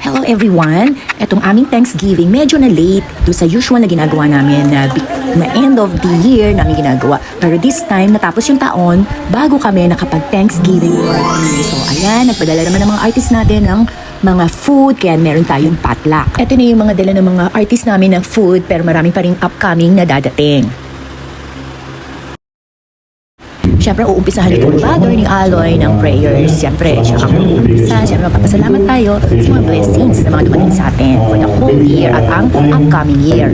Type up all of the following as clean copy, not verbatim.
Hello everyone! Etong aming Thanksgiving medyo na late do sa usual na ginagawa namin na end of the year namin ginagawa. Pero this time, natapos yung taon bago kami nakapag-Thanksgiving party. So ayan, nagpadala naman ng mga artist natin ng mga food, kaya meron tayong potluck. Ito na yung mga dala ng mga artist namin ng food, pero marami pa rin upcoming na dadating. Siyempre, uumpisahan itong Father ni Aloy ng prayers. Siyempre, siya ang uumpisa. Siyempre, magpapasalamat tayo sa mga blessings na mga dumating sa atin for the whole year at ang upcoming year.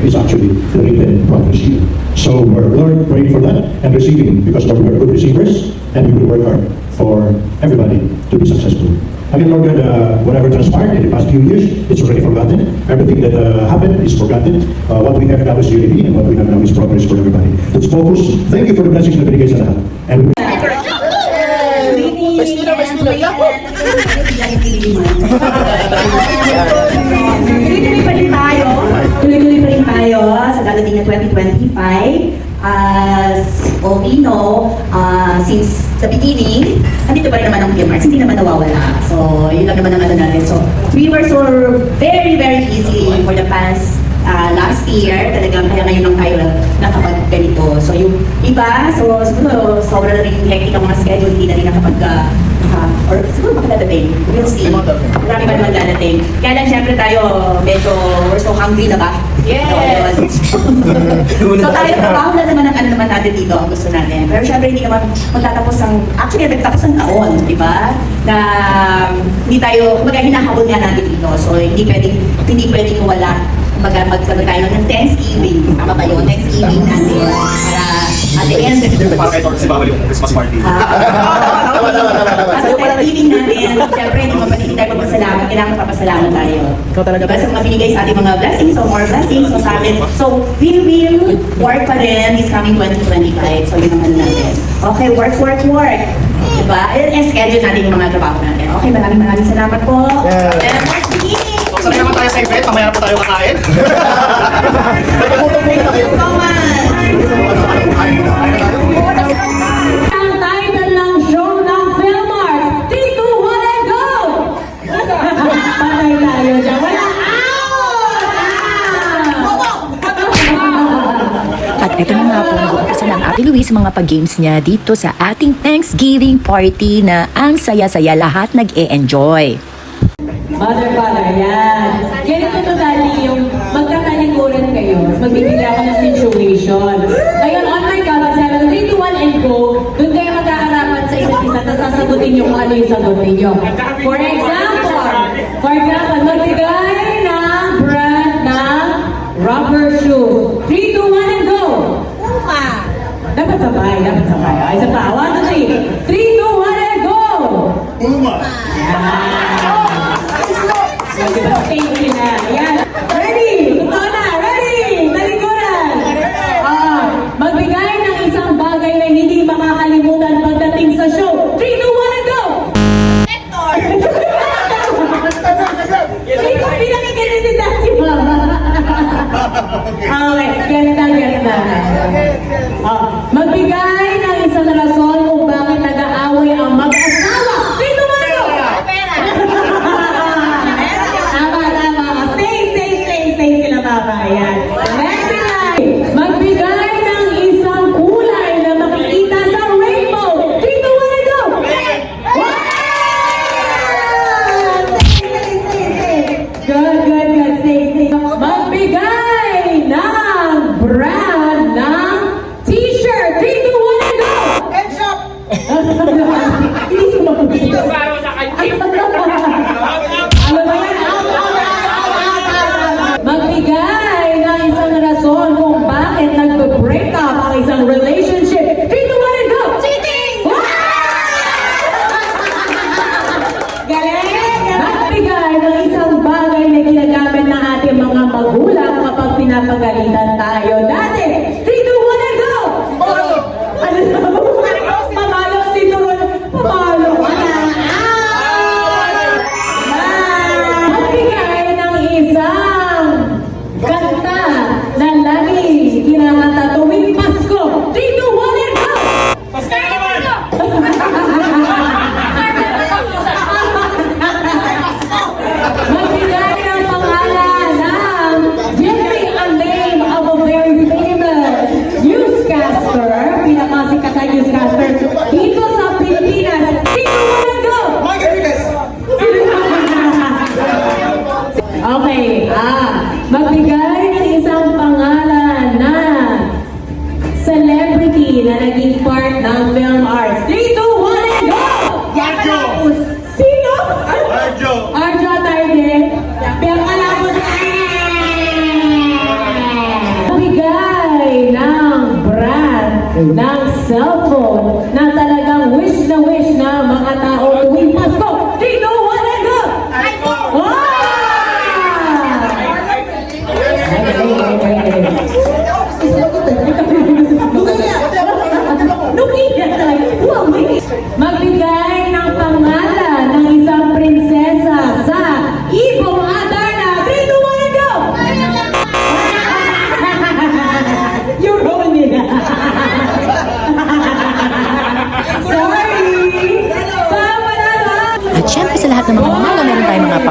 So, we're Lord praying for that and receiving, because Lord, we are good receivers and we will work hard for everybody to be successful. Again, Lord God, whatever transpired in the past few years, it's already forgotten. Everything that happened is forgotten. What we have now is unity, and what we have now is progress for everybody. Let's focus. Thank you for the blessings na binigay sa lahat. And tuloy-tuloy pa rin tayo sa dadating na 2025. As all we know, since the beginning, andito pa rin naman ang PMARS, hindi naman nawawala. So, yun lang naman ang ano natin. So, we were so very, very busy for the past last year. Talagang kaya ngayon lang tayo nakapag-ganito. So, yung iba, siguro sobrang na rin hectic ang mga schedule, hindi na rin or siguro makadadating. We'll see. Marami pa naman dadating. Kaya lang syempre tayo, medyo we're so hungry na ba? Yes! So tayo, trabaho na naman ang ano naman natin dito, ang gusto natin. Pero syempre hindi naman magtatapos ang, actually nagtatapos ang taon, di ba? Na hindi tayo, kumbaga hinahabol nga natin dito. So hindi pwedeng wala. Kumbaga magsagot tayo ng Thanksgiving. Tama ba yun? Thanksgiving natin. Para at the end, Para kahit si Bawal yung Christmas party. so Thanksgiving natin, syempre hindi tayo papasalamat, kailangan papasalamat tayo. Diba sa mga binigay sa ating mga blessings, so more blessings, so sa atin. So we will work pa rin this coming 2025. So yun ang ano natin. Okay, work. Diba? I-schedule natin yung mga trabaho natin. Okay, maraming salamat po. And more beginning. So sabi naman tayo sa event, mamaya na po tayo kakain. Thank you so much. Ang title ng show ng PhilMarts, 3, 2, 1, and go! Patay tayo dyan. Wala At eto na nga po, nag-uumpisa na ang Ate Luis sa mga pag-games niya dito sa ating Thanksgiving party na ang saya-saya, lahat nag-e-enjoy. Father, yan. Ganito to dati yung magkatalikuran kayo. Magbibigay ako ng situation. Ngayon, on my count, 7, 3, 2, 1, and go. Doon kayo magkaharapan sa isa't isa, tapos sasagutin nyo kung ano yung sagot ninyo. For example, magbigay ng brand ng rubber shoes. 3, 2, 1, and go! Dapat sabay. Okay, isa pa. 1, 2, 3. 3, 2, 1, and go! Thank you na. Ayan. Ready? Totoo na. Ready? Talikuran. Magbigay ng isang bagay na hindi makakalimutan pagdating sa show. 3, 2, 1, and go! Hector! Ikaw pinakikita si Dati Mama. Okay. Gets na. Magbigay ng isang rason kung bakit nag-aaway ang mag-asawa. 3, 2, 1, and go! Stay sila babayan. Next line. Magbigay ng isang kulay na makikita sa rainbow. 3, 2, 1, and go! Wow! Stay. Good. Stay. Magbigay ng brand ng t-shirt. 3, 2, 1,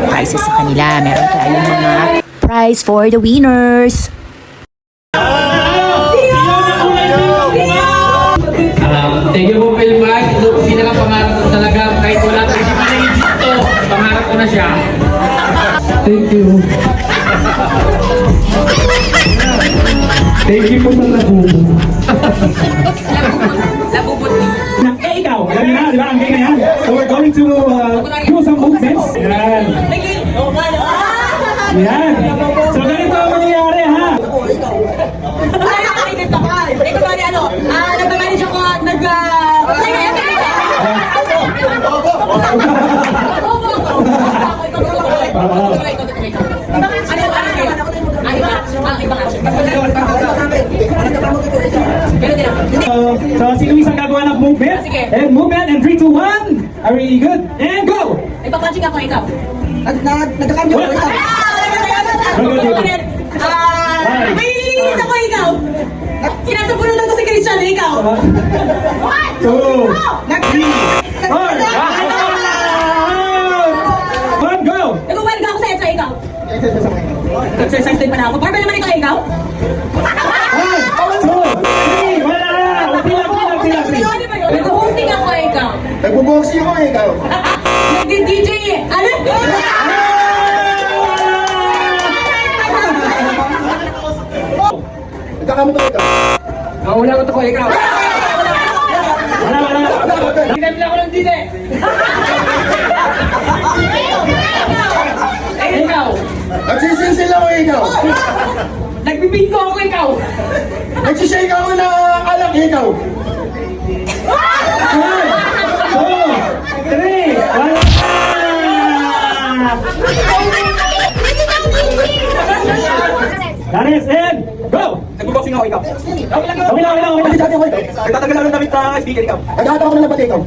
prizes sa kanila. Meron tayong mga prize for the winners. Thank you po, Pilmag. Ito po pinaka-pangarap ko talaga. Kahit wala ko, hindi pa naging dito. Pangarap ko na siya. Thank you. Thank you po sa labubo. Eh, ikaw, alam niyo na, di ba? Ang game na yan. So we're going to do some movements. Yan. Yan. So ganito ang mangyayari, ha? Nag-manage ako, So si Luis ang gagawa ng movement. And movement, and 3, 2, 1. Are we good? And go! Ipapunching ako, ikaw. Nagkakamyo ko ito. May ilinis ako, ikaw. Sinasabunan lang ko si Christian, ikaw. 2, 3, 4. One, go! Nag-welga ako sa EDSA, ikaw. Exercise din pa na ako. Barbell naman ikaw, ikaw. 1, 2, 3, wala! Tila. Nag-hosting ako, ikaw. Nagbo-boxing ako eh, ikaw. Nag-DJ, ano? Nagkakamot ako ikaw. Wala ko ito ko, ikaw. Wala. Tinam lang ako ng dide. Ikaw. Nagsisinsil ako eh, ikaw. Nagbibingo ako, ikaw. Nagsishake ako na alak eh, ikaw. 1, 2, 3, wala! Ganes, and go! Nagbo-boxing ako, ikaw. Okay lang. Nagtatanggal ako ikaw. Nagtatanggal ako ng damit na speaker, ikaw. Nagtatanggal ako ng labate ikaw.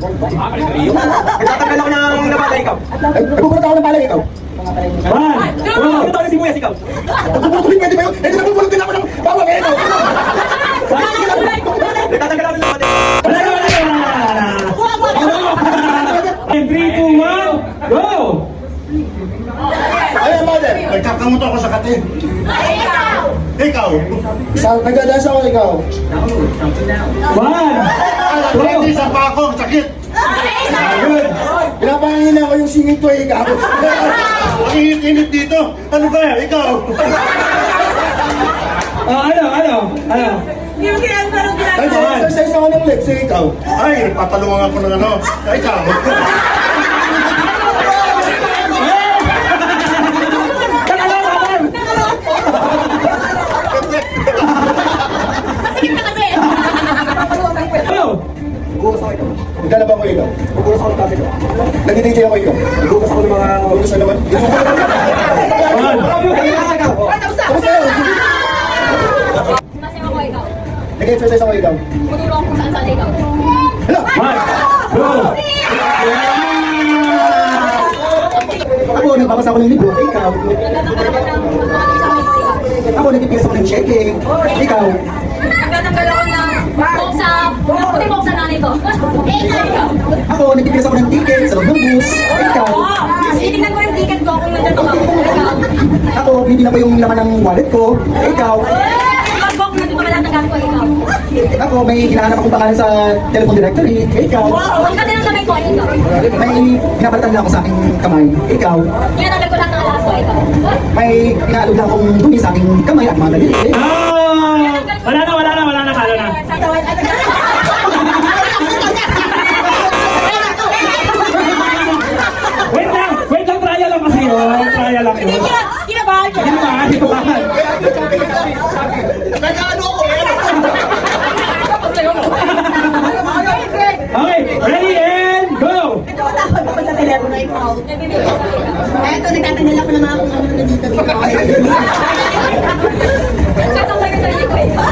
Nagtatanggal ako ng labada, ikaw. Nagpupulot ako ng palay ikaw. 1, 2, Nagtatanggal ako ng sibuyas, ikaw. Nagpupulot pwede ba yun? Eh, nagpupulot din ako ng bawang eh, ikaw. Nagtatanggal ako ng labada. wala. And 3, 2, 1, go! Ayan, mother. Nagkakamot ako sa kate. Ikaw. Nagdadas ako ikaw. 1, 2, Sa pa ako, sakit. good! Pinapahingin ako yung singit ko, ikaw. Ang init dito. Ano ba, ikaw? Ano? Yung parang Nag-exercise ako ng legs, ikaw. Ay, nagpapalungan ako ng ano. Ikaw. Go! Naglalaba ko ikaw. Bubukas ako ng topic ko. Nag-DJ ako ikaw. Bubukas ako ng mga ulos na naman. Kasi ako ikaw. Nag-exercise ako ikaw. Maturo ako kung saan saan ikaw. Hello! 1, 2, Ako, nagbabasa ako ng libro. Ikaw. Ako, nagpipigas ako ng checking. Ikaw. Nagtatanggal ako ng boksa. Puti boksa nanay ko. Ikaw. Ako, nagpipigas ako ng ticket sa loob ng bus. Ikaw. Titignan ko yung ticket ko kung nandito ako. Ikaw. Ako, hindi na pa yung laman ng wallet ko. Ikaw. Mag-book nandito ka lahat ng gamit ko. Ikaw. Ako, may hinahanap akong pangalan sa telephone directory. Ikaw. Huwag ka din ang kamay ko. Ikaw. May pinapalitan na ako sa aking kamay. Ikaw. Tinatanggal ko lahat ng alas ko. Ikaw. May pinaalog na akong dumi sa aking kamay at mga daliri. Wala na, kala na. Wait lang, trial lang kasi yun. Trial lang yun. Kinabahan ko. Kinabahan. Okay, ready and go! Ito, dapat ako sa telepono ikaw. Eto, nagtatanggol ako ng mga kung ano na dito. Nagtatanggal ka sa sarili ko. Ikaw.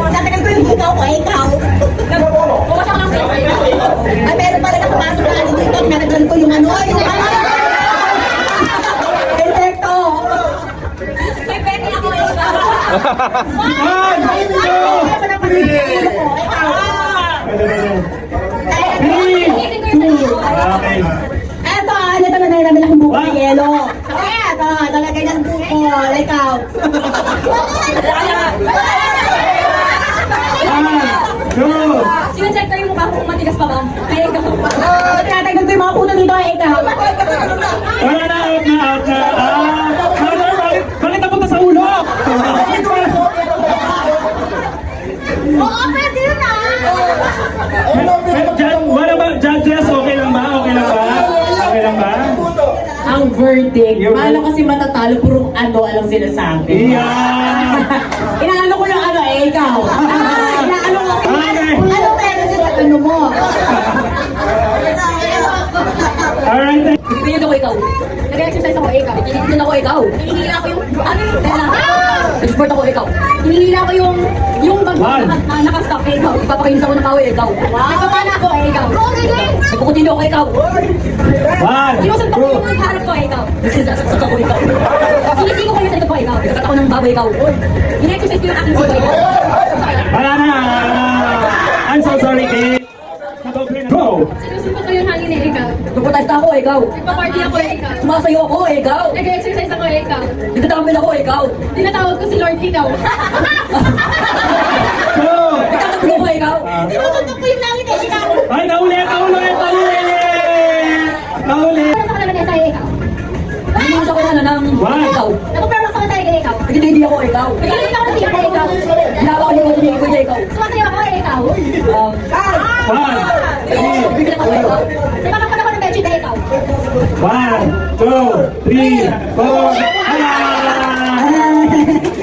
Tatagal ko yung ikaw ko, ikaw. Bukas ako ng face. Ay, meron pala nakapasok na ano dito. Tinatagal ko yung ano. Yung Perfecto. May peke ako. Ikaw. 1, 2, 3, 2, okay. Eto, ano naman na namin akong buka ng yelo. Kaya, talaga ng buko. Ikaw. Two. Sinacheck tayo yung mukha ko kung matigas pa ba? Kaya ikaw. Tatagdag ko yung mga puno dito. Ikaw. Wala na, out na, out na. Mother, bakit napunta sa ulo? Oo, pwede yun ah. Wala ba, judges, okay lang ba? Okay lang ba? Okay lang ba? Ang verdict, malo kasi matatalo, purong ano alam sila sa akin. Yeah! Inaano ko lang ano eh, ikaw. Inaano ko kasi, Okay. Ano tayo sa ano mo? Alright, Pinili ako ikaw. Nag-exercise ako ikaw. Pinili ako ikaw. Hinihila ko yung... Ano yung tela? Nag-sport ako ikaw. Hinihila ko yung bag naka-stop ikaw. Ipapakinis ako ng kahoy ikaw. Nagpapana ako ikaw. Nagpukutino ako ikaw. one, Sinusuntok ko two. yung harap ko ikaw. Sinusuntok ako ikaw. Sinisiko ko yung sa likod ko ikaw. Nagkakat ako ng baboy ikaw. In-exercise ko yung aking siko ikaw. Wala na. I'm so sorry, Kate. Go! Sinusuntok ko yung hangin eh ikaw. Nagputasta ako, ikaw. Nagpa-party ako ikaw. Sumasayo ako, ikaw. Nag-exercise ako ikaw. Nagtatamil ako, ikaw. Tinatawag ko si Lord ikaw. Go! Nagtatamil ako, ikaw. Sinusuntok ko yung langit eh ikaw. Ay, naulit! Ano sa kalaman sa ikaw? Nagtatamil ako na ng One. ikaw. Nagpa-perform sa kanya ikaw. Nagtitindi ako, ikaw. Nag-inis ako ng siya ikaw. Hinawa ko yung tumingin ko niya, ikaw. Sumasayo ako ikaw. One, Bigyan ako, ikaw. Nagpapapala ko ng bedsheet na ikaw. 1, 2, 3, 4,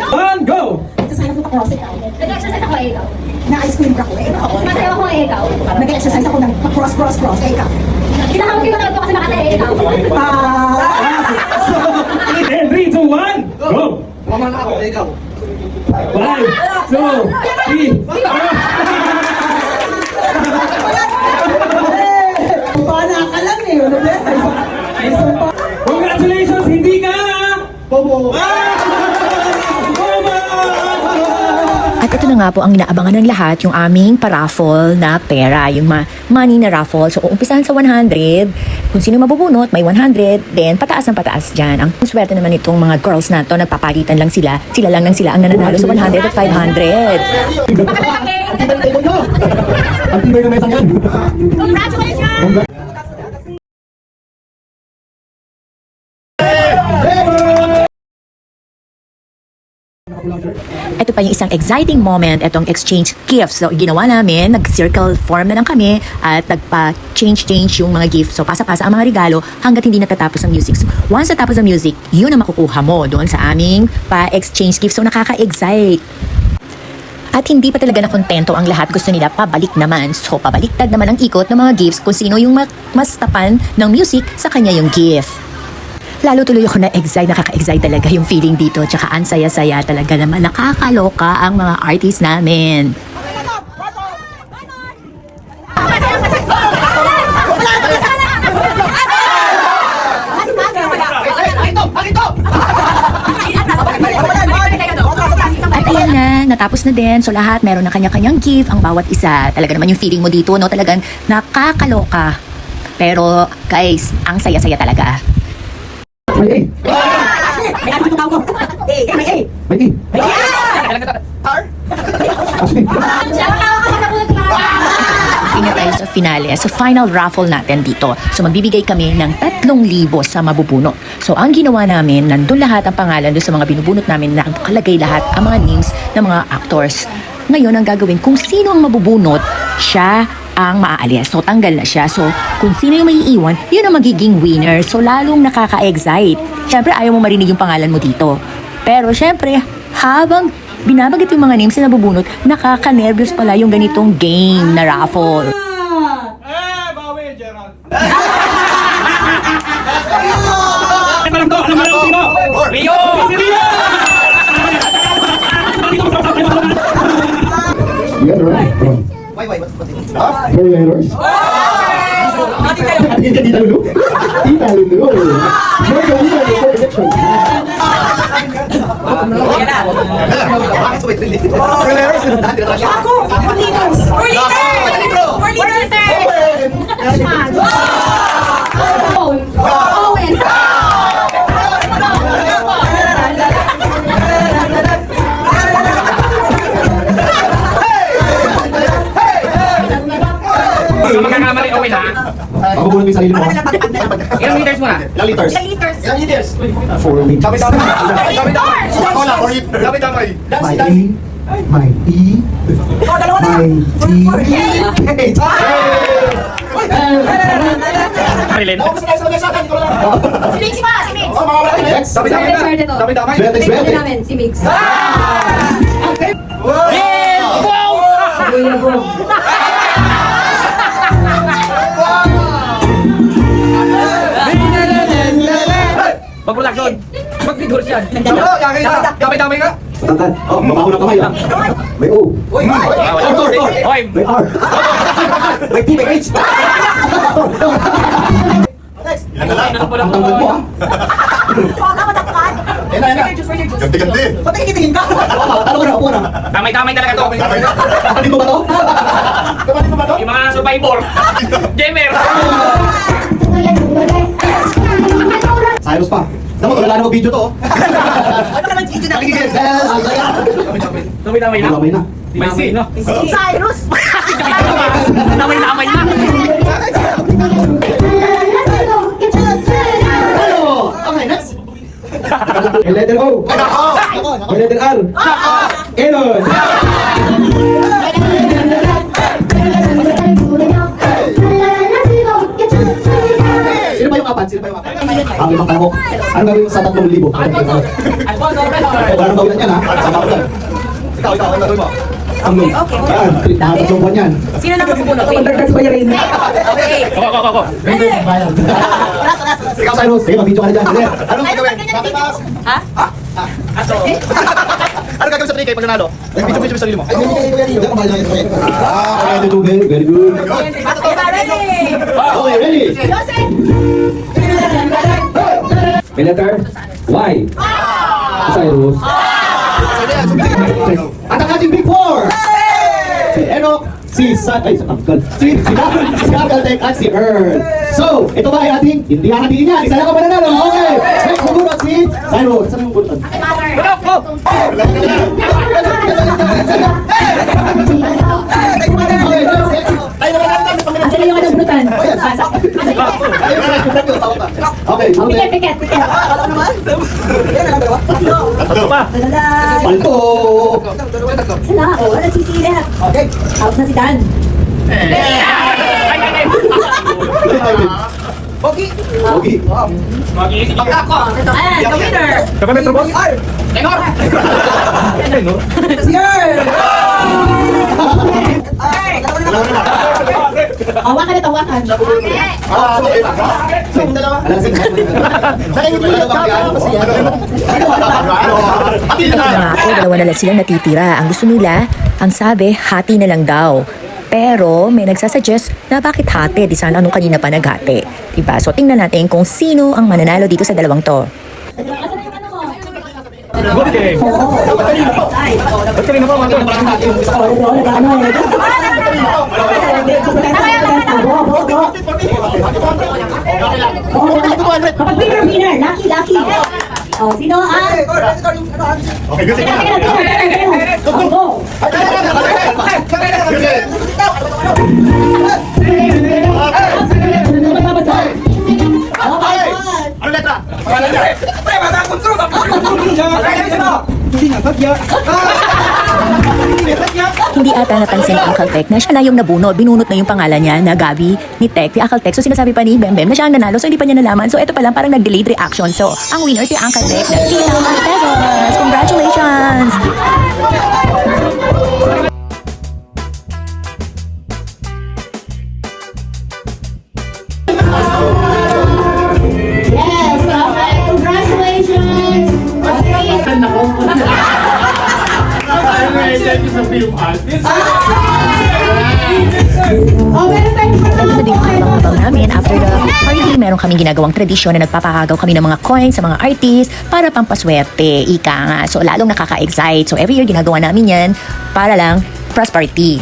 One, go! Exercise ako cross, ikaw. Nag-exercise ako ikaw. Na-ice cream ako, ikaw. Sumasayo ako ikaw. Nag-exercise ako ng cross, ikaw. Kinahawag ko yung ko kasi makataya ikaw. And 3, 2, 1, go! Mama na ako, ikaw. 1, 2, 3, Pana ka lang eh. Ano ba? Congratulations! Hindi ka! Bobo. At ito na nga po ang inaabangan ng lahat, yung aming paraffle na pera, yung money na raffle. So, uumpisahan sa 100. Kung sino mabubunot, may 100. Then, pataas ng pataas dyan. Ang swerte naman itong mga girls na to, nagpapalitan lang sila. Sila lang ang nananalo sa 100 at 500. Ang tibay na mesang yan. Congratulations! Ito pa yung isang exciting moment, itong exchange gifts. So, ginawa namin, nag-circle form na lang kami at nagpa-change yung mga gifts. So, pasa-pasa ang mga regalo hanggat hindi natatapos ang music. So, once natapos ang music, yun ang makukuha mo doon sa aming pa-exchange gifts. So, nakaka-excite. At hindi pa talaga nakontento ang lahat. Gusto nila pabalik naman. So, pabaliktad naman ang ikot ng mga gifts kung sino yung mas tapan ng music sa kanya yung gift. Lalo tuloy ako na-excite, nakaka-excite talaga yung feeling dito. Tsaka ang saya-saya talaga naman. Nakakaloka ang mga artists namin. At ayan na, natapos na din. So lahat meron na kanya-kanyang gift ang bawat isa. Talaga naman yung feeling mo dito, no? Talagang nakakaloka. Pero guys, ang saya-saya talaga. May A. May A. Tingnan tayo sa finale, sa final raffle natin dito. So magbibigay kami ng 3,000 sa mabubunot. So ang ginawa namin, nandun lahat ang pangalan doon sa mga binubunot namin, nakalagay lahat ang mga names ng mga actors. Ngayon ang gagawin, kung sino ang mabubunot, siya ang maaalis. So tanggal na siya. So kung sino yung maiiwan, yun ang magiging winner. So lalong nakaka-excite. Siyempre ayaw mo marinig yung pangalan mo dito. Pero siyempre, habang binabagit yung mga names na nabubunot, nakaka-nervous pala yung ganitong game na raffle. Alam ko sino! Rio! Together, right? Four letters. Tita Lulu. Tita Lulu. Tita Lulu for election. mo yung sarili mo. Ilang meters mo na? Ilang liters? Ilang liters? 4 liters. Damay. My E, my T. Marilyn. Si Mix pa, si Mix. Next. Swerte to. Swerte. Swerte namin, si Mix. Mag-production. Mag-figure siya. Damay nga. Matangkad. Oh, mabaho ng kamay ah. May O. Hoy! May R. May T, may H. Ang tangkad mo ah. Ganti-ganti. Talo ka na, upo na. Damay-damay talaga to. Kapatid mo ba to? Yung mga survivor. Gamer. Cyrus pa. Dapat wala na mag-video to oh. Damay-damay na. Damay na. May C, no? Cyrus! Damay-damay na. Okay, next. May letter O. May letter R. Elon. Sino ba yung apat? Ang limang kalahok. Ano gawin sa 3,000? Wala nang gawin yan ha. Sama ko yan. Ikaw, ang gagawin mo. Ang yan, mga 3 buwan yan. Sino na magpupunod? Ako. Ikaw, Cyrus. Sige, mag-video ka na dyan. Sige. Anong gagawin? Ha? Ano gagawin sa 3K pag nanalo? Video mo yung sarili mo. Very good. Very good. Okay, ready? May letter Y. Cyrus. At ang ating Big Four! Si Enoch, si Uncle at si Earl. So, ito ba ay ating hindi hahatiin yan? Isa lang ka mananalo. Okay. Next, magunod si Cyrus. Saan yung magunod? Asa na yung anong brutan? Okay, Piket. Palto! Sala, wala sisila. Okay. Out na si Dan. Pogi! Mag-iisip ako. Ayan, the winner. Hawakan ito, hawakan. Ito na nga po, dalawa na lang silang natitira. Ang gusto nila, ang sabi, hati na lang daw. Pero may nagsasuggest na bakit hati? Di sana anong kanina pa naghati. Diba? So tingnan natin kung sino ang mananalo dito sa dalawang to. Good game. Ba't kanina pa mga Kapag winner, lucky. Oh, sino ang? Okay, good. Go. Ano letra? Hindi ata napansin ni Uncle Tech na siya na yung nabunot. Binunot na yung pangalan niya na Gabi ni Tech, ni Uncle Tech. So sinasabi pa ni Bembem na siya ang nanalo. So hindi pa niya nalaman. So ito pa lang parang nag-delayed reaction. So ang winner si Uncle Tech na 3,000 pesos. Congratulations! Ito din ang abang-abang namin. After the party, meron kaming ginagawang tradisyon na nagpapahagaw kami ng mga coins sa mga artists para pampaswerte. Ika nga. So, lalong nakaka-excite. So, every year ginagawa namin yan para lang prosperity.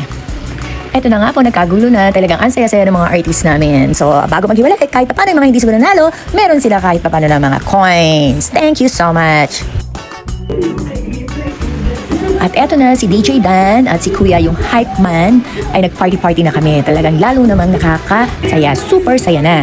Eto na nga po, nagkagulo na. Talagang ang saya-saya ng mga artists namin. So, bago maghiwalay, kahit pa paano yung mga hindi sila nanalo, meron sila kahit pa paano ng mga coins. Thank you so much! At eto na si DJ Dan at si Kuya yung hype man ay nag-party-party na kami. Talagang lalo namang nakakasaya. Super saya na.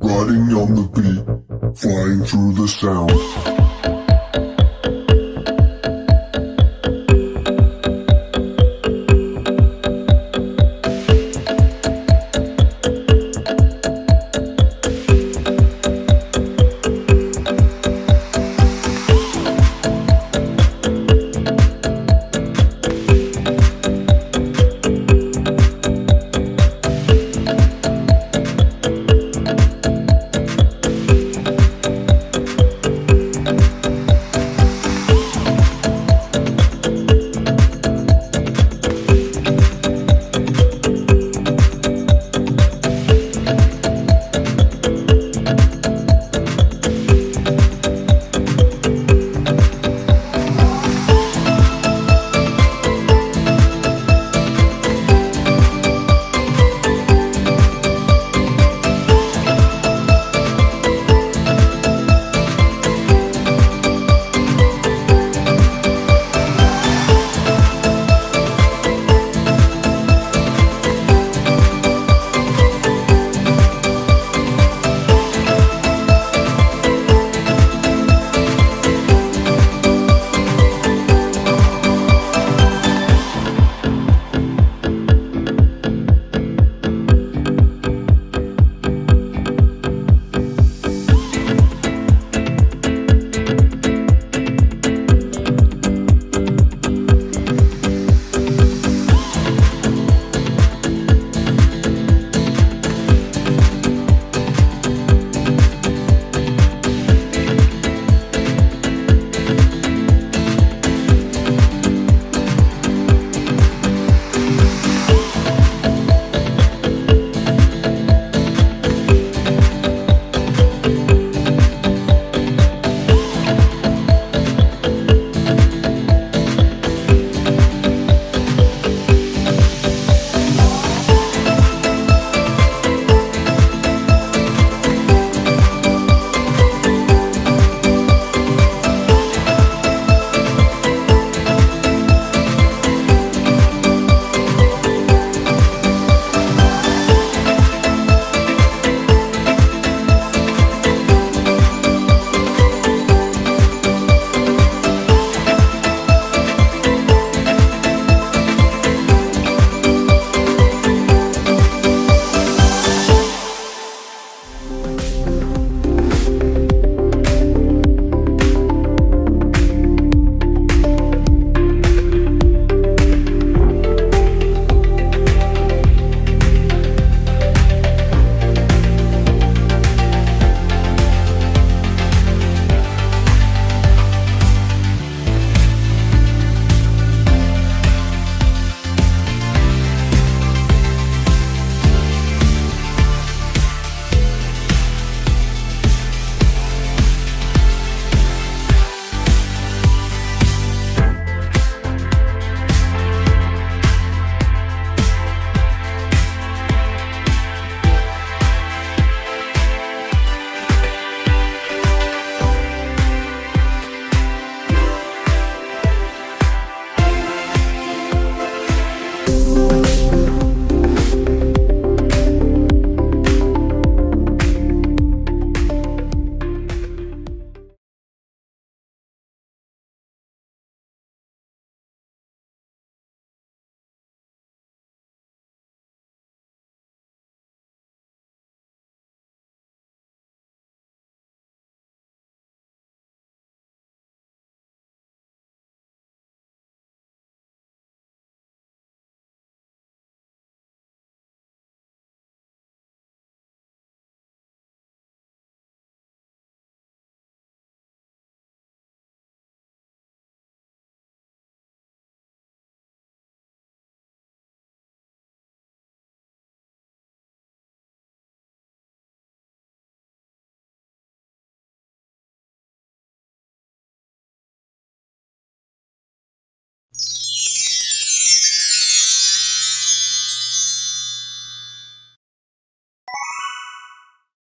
Riding on the beat, flying through the sound.